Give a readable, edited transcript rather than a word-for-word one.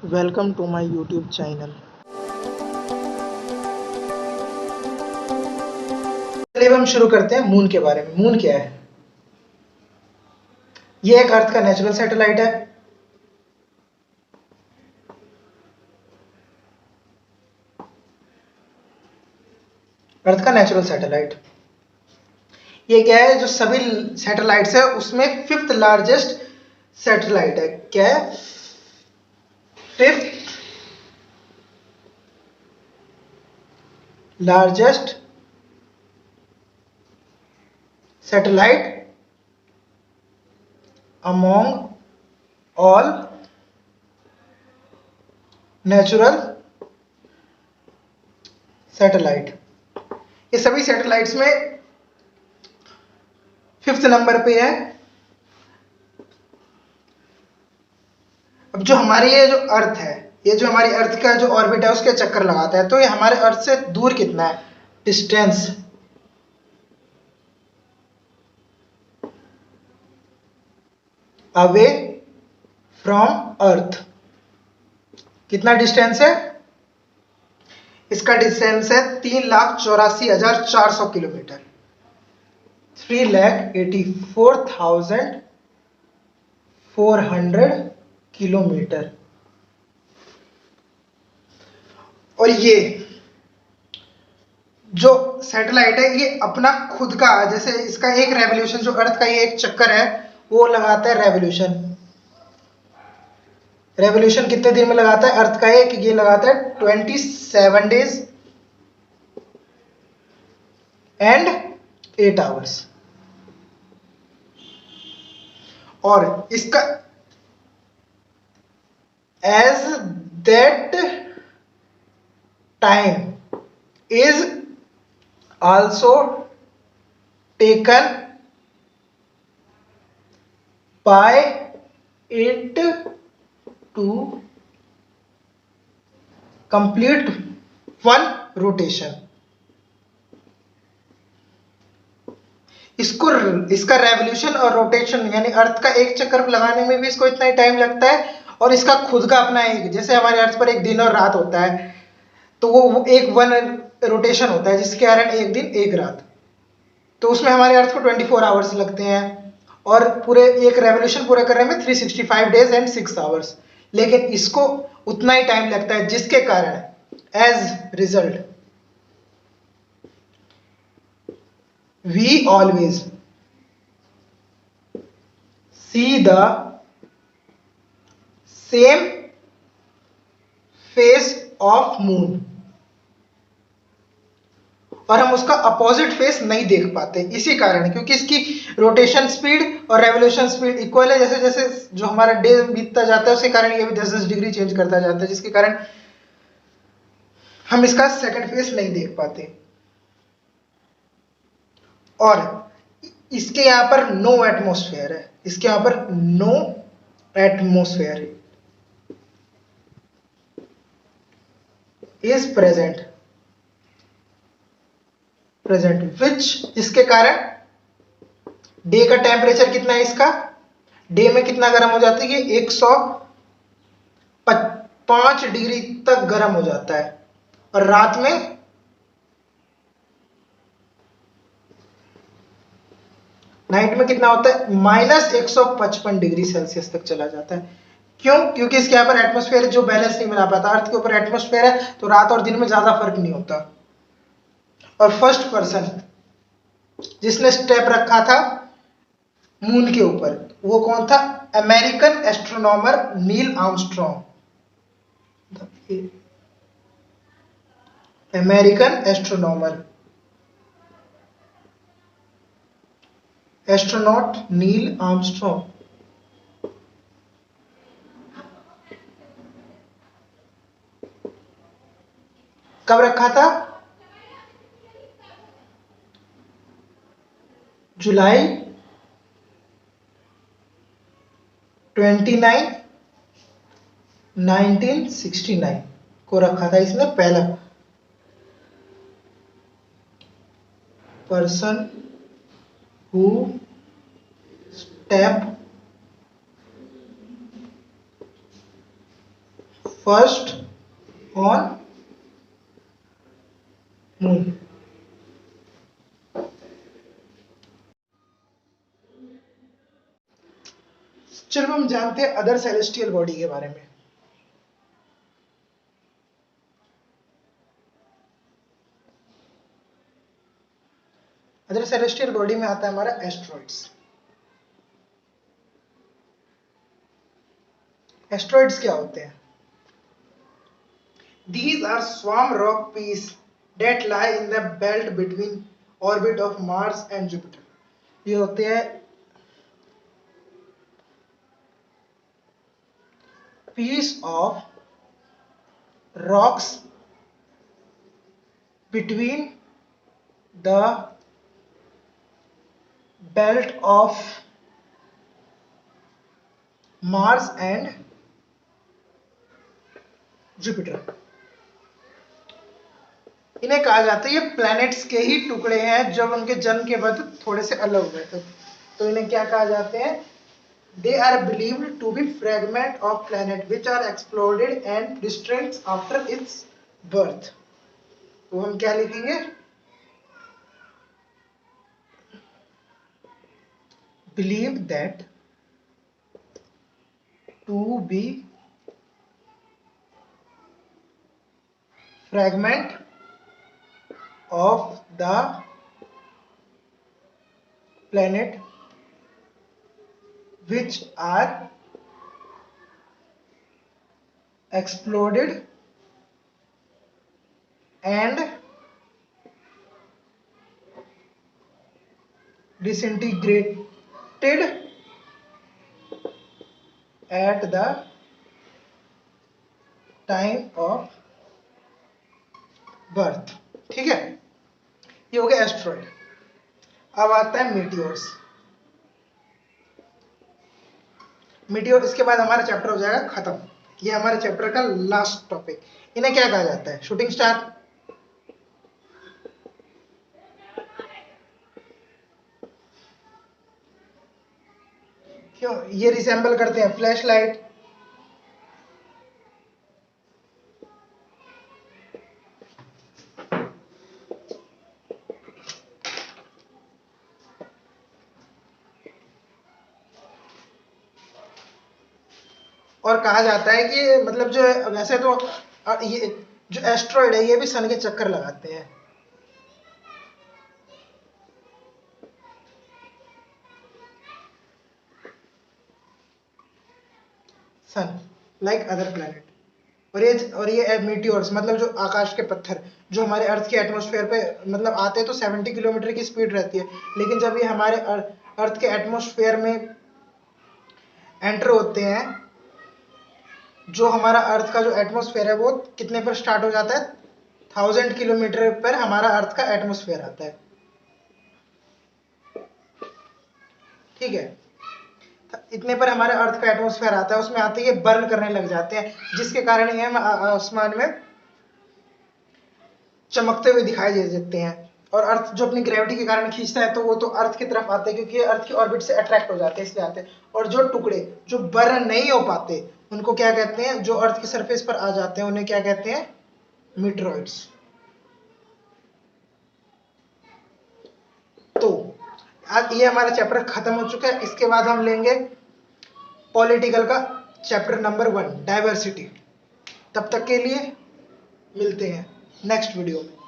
Welcome to my YouTube channel. चलिए अब हम शुरू करते हैं मून के बारे में। मून क्या है? ये एक अर्थ का नेचुरल सैटेलाइट है। अर्थ का नेचुरल सैटेलाइट ये क्या है? जो सभी सैटेलाइट्स है उसमें फिफ्थ लार्जेस्ट सैटेलाइट है। क्या है? Fifth largest satellite among all natural satellite. ये सभी सैटेलाइट्स में फिफ्थ नंबर पे है। अब जो हमारी ये जो अर्थ है, ये जो हमारी अर्थ का जो ऑर्बिट है उसके चक्कर लगाता है, तो ये हमारे अर्थ से दूर कितना है? डिस्टेंस अवे फ्रॉम अर्थ। कितना डिस्टेंस है? इसका डिस्टेंस है 3,84,400 किलोमीटर। 3,84,400 किलोमीटर। और ये जो सैटेलाइट है ये अपना खुद का, जैसे इसका एक रेवोल्यूशन, जो अर्थ का ये एक चक्कर है वो लगाता है रेवोल्यूशन। रेवोल्यूशन कितने दिन में लगाता है अर्थ का? ये लगाता है 27 डेज एंड 8 आवर्स। और इसका as that time is also taken by it to complete one rotation. इसका रेवोल्यूशन और रोटेशन यानी अर्थ का एक चक्कर लगाने में भी इसको इतना ही टाइम लगता है, और इसका खुद का अपना एक, जैसे हमारे अर्थ पर एक दिन और रात होता है, तो वो एक वन रोटेशन होता है जिसके कारण एक दिन एक रात, तो उसमें हमारे अर्थ को 24 आवर्स लगते हैं, और पूरे एक रेवोल्यूशन पूरे करने में 365 डेज एंड 6 आवर्स। लेकिन इसको उतना ही टाइम लगता है, जिसके कारण as result we always see the same face of moon, और हम उसका अपोजिट फेस नहीं देख पाते। इसी कारण, क्योंकि इसकी रोटेशन स्पीड और रेवोल्यूशन स्पीड इक्वल है। जैसे जैसे जो हमारा डे बीतता जाता है उसके कारण ये भी 10-10 डिग्री चेंज करता जाता है, जिसके कारण हम इसका सेकंड फेस नहीं देख पाते। और इसके यहां पर नो एटमॉस्फेयर है, इसके यहां पर no atmosphere is present which, जिसके कारण डे का टेम्परेचर कितना है? इसका डे में कितना गर्म हो जाता है? ये 105 डिग्री तक गर्म हो जाता है, और रात में नाइट में कितना होता है? -155 डिग्री सेल्सियस तक चला जाता है। क्यों? क्योंकि इसके यहाँ पर एटमॉस्फेयर जो बैलेंस नहीं बना पाता। अर्थ के ऊपर एटमॉस्फेयर है तो रात और दिन में ज्यादा फर्क नहीं होता। और फर्स्ट पर्सन जिसने स्टेप रखा था मून के ऊपर वो कौन था? American astronomer Neil Armstrong. American astronaut Neil Armstrong. कब रखा था? जुलाई 29, 1969 को रखा था इसने पहला person who step first on moon. चलो हम जानते हैं अदर सेलेस्टियल बॉडी के बारे में। अदर सेलेस्टियल बॉडी में आता है हमारा एस्ट्रॉइड्स। एस्ट्रॉइड्स क्या होते हैं? These are swarm rock pieces that lie in the belt between orbit of Mars and Jupiter. ये होते हैं piece of rocks between the belt of Mars and Jupiter. इन्हें कहा जाता है ये प्लैनेट्स के ही टुकड़े हैं जब उनके जन्म के बाद थोड़े से अलग हुए थे, तो इन्हें क्या कहा जाते हैं? They are believed to be fragment of planet which are exploded and destroyed after its birth. तो हम क्या लिखेंगे? Believe that to be fragment of the planet which are exploded and disintegrated at the time of birth. ठीक है, ये हो गया asteroid. अब आता है मीटियोर्स। मीटियोर, इसके बाद हमारा चैप्टर हो जाएगा खत्म। ये हमारे चैप्टर का लास्ट टॉपिक। इन्हें क्या कहा जाता है? शूटिंग स्टार, क्यों ये रिसेंबल करते हैं फ्लैश लाइट, और कहा जाता है कि मतलब जो वैसे तो ये जो एस्ट्रॉइड है ये भी सन के चक्कर लगाते हैं। सन लाइक अदर प्लैनेट। और ये मीटियोर्स मतलब जो आकाश के पत्थर जो हमारे अर्थ के एटमॉस्फेयर पे मतलब आते हैं तो 70 किलोमीटर की स्पीड रहती है, लेकिन जब ये हमारे अर्थ के एटमॉस्फेयर में एंटर होते हैं, जो हमारा अर्थ का जो एटमॉस्फेयर है वो कितने पर स्टार्ट हो जाता है? 1000 किलोमीटर पर हमारा अर्थ का एटमॉस्फेयर आता है। ठीक है, इतने पर हमारे अर्थ का एटमॉस्फेयर आता है, उसमें आते ही ये बर्न करने लग जाते हैं, जिसके कारण ये आसमान में चमकते हुए दिखाई दे देते हैं। और अर्थ जो अपनी ग्रेविटी के कारण खींचता है तो वो तो अर्थ की तरफ आते हैं, क्योंकि ये अर्थ की ऑर्बिट से अट्रैक्ट हो जाते हैं, इसलिए आते हैं। और जो टुकड़े जो बर्न नहीं हो पाते उनको क्या कहते हैं? जो अर्थ की सरफेस पर आ जाते हैं उन्हें क्या कहते हैं? मीटरॉइड्स। तो आज ये हमारा चैप्टर खत्म हो चुका है। इसके बाद हम लेंगे पॉलिटिकल का चैप्टर नंबर 1 डाइवर्सिटी। तब तक के लिए मिलते हैं नेक्स्ट वीडियो में।